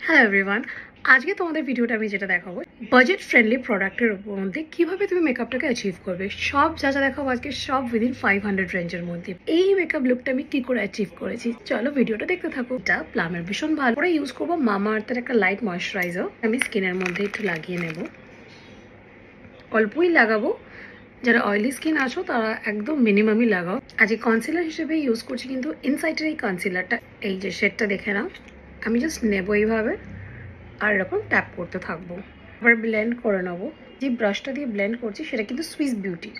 Hello everyone, আজকে তোমাদের ভিডিওটা আমি যেটা দেখাবো বাজেট ফ্রেন্ডলি প্রোডাক্টের মধ্যে কিভাবে তুমি মেকআপটাকে অ্যাচিভ করবে। সব যা যা দেখাবো আজকে সব উইদিন 500 রেঞ্জের মধ্যে। এই মেকআপ লুকটা আমি কি করে অ্যাচিভ করেছি চলো ভিডিওটা দেখতে থাকো। এটা প্লামের ভীষণ ভালো করে ইউজ করবো মামা আর্থের একটা লাইট ময়শ্চারাইজার। আমি স্কিনের মধ্যে একটু লাগিয়ে নেব, অল্পই লাগাবো। যারা অয়েলি স্কিন আছো তারা একদম মিনিমামই লাগাও। আজকে কনসিলার হিসেবে ইউজ করছি, কিন্তু ইনসাইডের এই কনসিলারটা, এই যে শেডটা দেখে নাও। আমি জাস্ট নেবো এইভাবে আর এরকম ট্যাপ করতে থাকবো, আবার ব্লেন্ড করে নেবো। যে ব্রাশটা দিয়ে ব্লেন্ড করছি সেটা কিন্তু সুইস বিউটির,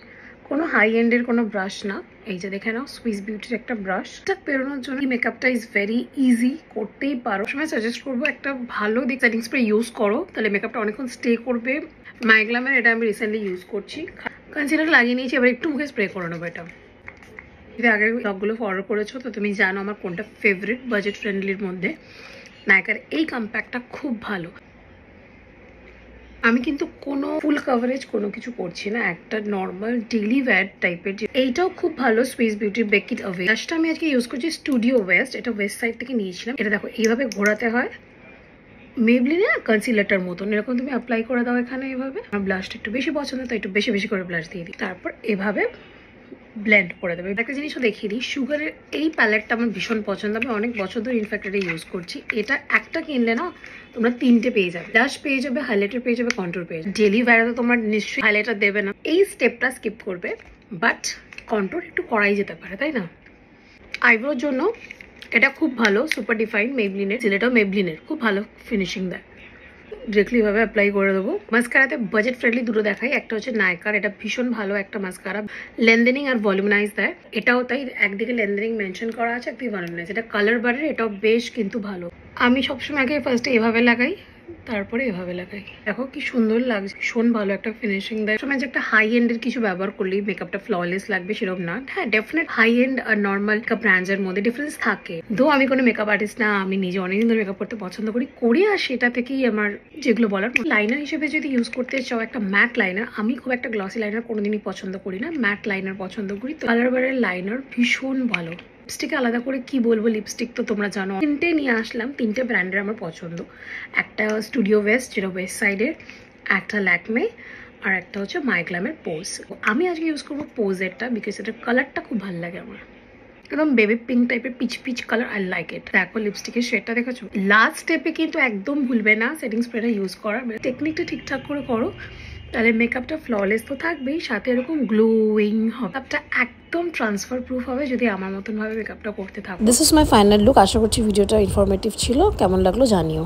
কোনো হাই এন্ডের কোনো ব্রাশ না। এই যে দেখে নাও, সুইস বিউটির একটা ব্রাশ। এটা পেরোনোর জন্য এই মেকআপটা ইজ ভেরি ইজি, করতেই পারো। সময় সাজেস্ট করবো একটা ভালো দিক সেটিং স্প্রে ইউজ করো, তাহলে মেকআপটা অনেকক্ষণ স্টে করবে। মাইগ্লামের এটা আমি রিসেন্টলি ইউজ করছি। কনসিলার লাগিয়ে নিয়েছি, এবার একটু মুখে স্প্রে করে নেবো। এটা যদি আগের ব্লগগুলো ফলো করেছো তো তুমি জানো আমার কোনটা ফেভারিট বাজেট ফ্রেন্ডলির মধ্যে। নায়কার এই কম্প্যাক্টটা খুব ভালো। আমি কিন্তু কোনো ফুল কভারেজ কোনো কিছু করছি না, একটা নর্মাল ডেইলি ওয়্যার টাইপের। এইটাও খুব ভালো, সুইস বিউটির বেক ইট অ্যাওয়ে। ব্রাশটা আমি আজকে ইউজ করছি স্টুডিও ওয়েস্ট, এটা ওয়েস্ট সাইড থেকে নিয়েছিলাম। এটা দেখো এইভাবে ঘোরাতে হয়, মেবলিনে কনসিলারটার মতন এরকম তুমি অ্যাপ্লাই করে দাও এখানে এইভাবে। আমার ব্লাশটা একটু বেশি পছন্দ, তাই একটু বেশি বেশি করে ব্লাশ দিয়ে দিই, তারপর এভাবে ব্লেন্ড করে দেবে। একটা জিনিসও দেখিয়ে দিই, সুগারের এই প্যালেটটা আমার ভীষণ পছন্দ। আমি অনেক বছর ধরে ইনফ্যাক্ট এটা ইউজ করছি। এটা একটা কিনলে না তোমরা তিনটে পেয়ে যাবে, ব্লাশ পেয়ে যাবে, হাইলাইটার পেয়ে যাবে, কন্ট্যুর পেয়ে যাবে। ডেলি ওয়্যারে তো তোমরা নিশ্চয়ই হাইলাইটার দেবে না, এই স্টেপটা স্কিপ করবে, বাট কন্ট্যুর একটু করাই যেতে পারে, তাই না? আইব্রোর জন্য এটা খুব ভালো, সুপার ডিফাইন মেবলিনের, এটাও মেবলিনের, খুব ভালো ফিনিশিং দেয়। ডিরেক্টলি ভাবে অ্যাপ্লাই করে দেবো। মাস্কারাতে বাজেট ফ্রেন্ডলি দুটো দেখাই, একটা হচ্ছে নায়কার, এটা ভীষণ ভালো একটা মাস্কারা, লেন্দেনিং আর ভলিউমাইজ দেয়। এটাও তাই, একদিকে লেন্দেনিং মেনশন করা আছে, একদিকে ভলিউমাইজ। এটা কালার বারের, এটাও বেশ কিন্তু ভালো। আমি সবসময় আগে ফার্স্টে এভাবে লাগাই, তারপরে এভাবে লাগাই। দেখো কি সুন্দর লাগছে, ভীষণ ভালো একটা ফিনিশিং দেয়। সময় যে একটা হাই এন্ডের কিছু ব্যবহার করলেই মেকআপটা ফ্ললেস লাগবে সেরকম না। হ্যাঁ, ডেফিনেট হাই এন্ড আর নর্মাল মেকআপ ব্র্যান্ডের মধ্যে ডিফারেন্স থাকে। দো আমি কোনো মেকআপ আর্টিস্ট না, আমি নিজে অনেকদিন ধরে মেকআপ করতে পছন্দ করি আর সেটা থেকেই আমার যেগুলো বলার। লাইনার হিসেবে যদি ইউজ করতে চাও একটা ম্যাট লাইনার, আমি খুব একটা গ্লসি লাইনার কোনোদিনই পছন্দ করি না, ম্যাট লাইনার পছন্দ করি। তো কালার বারের লাইনার ভীষণ ভালো। লিপস্টিকে আলাদা করে কি বলবো, লিপস্টিক তো তোমরা জানো, তিনটে নিয়ে আসলাম, তিনটে ব্র্যান্ডের আমার পছন্দ। একটা স্টুডিও ওয়েস্ট যেটা ওয়েস্ট সাইডের, একটা ল্যাকমে, আর একটা হচ্ছে মাইগ্লামের পোজ। আমি আজকে ইউজ করবো পোজেরটা, বিকজ এটার কালারটা খুব ভালো লাগে আমার, একদম বেবি পিঙ্ক টাইপের peach peach colour. I like it. দেখো লিপস্টিকের শেডটা দেখেছো। লাস্ট স্টেপে কিন্তু একদম ভুলবে না সেটিং স্প্রেটা ইউজ করার। টেকনিকটা ঠিকঠাক করে করো, তাহলে মেকআপটা ফ্ললেস তো থাকবেই, সাথে এরকম গ্লোয়িং হবে। মেকআপটা একদম ট্রান্সফার প্রুফ হবে যদি আমার মতন ভাবে মেকআপটা করতে থাকো। This is my final look. আশা করছি ভিডিওটা ইনফরমেটিভ ছিল। কেমন লাগলো জানিও।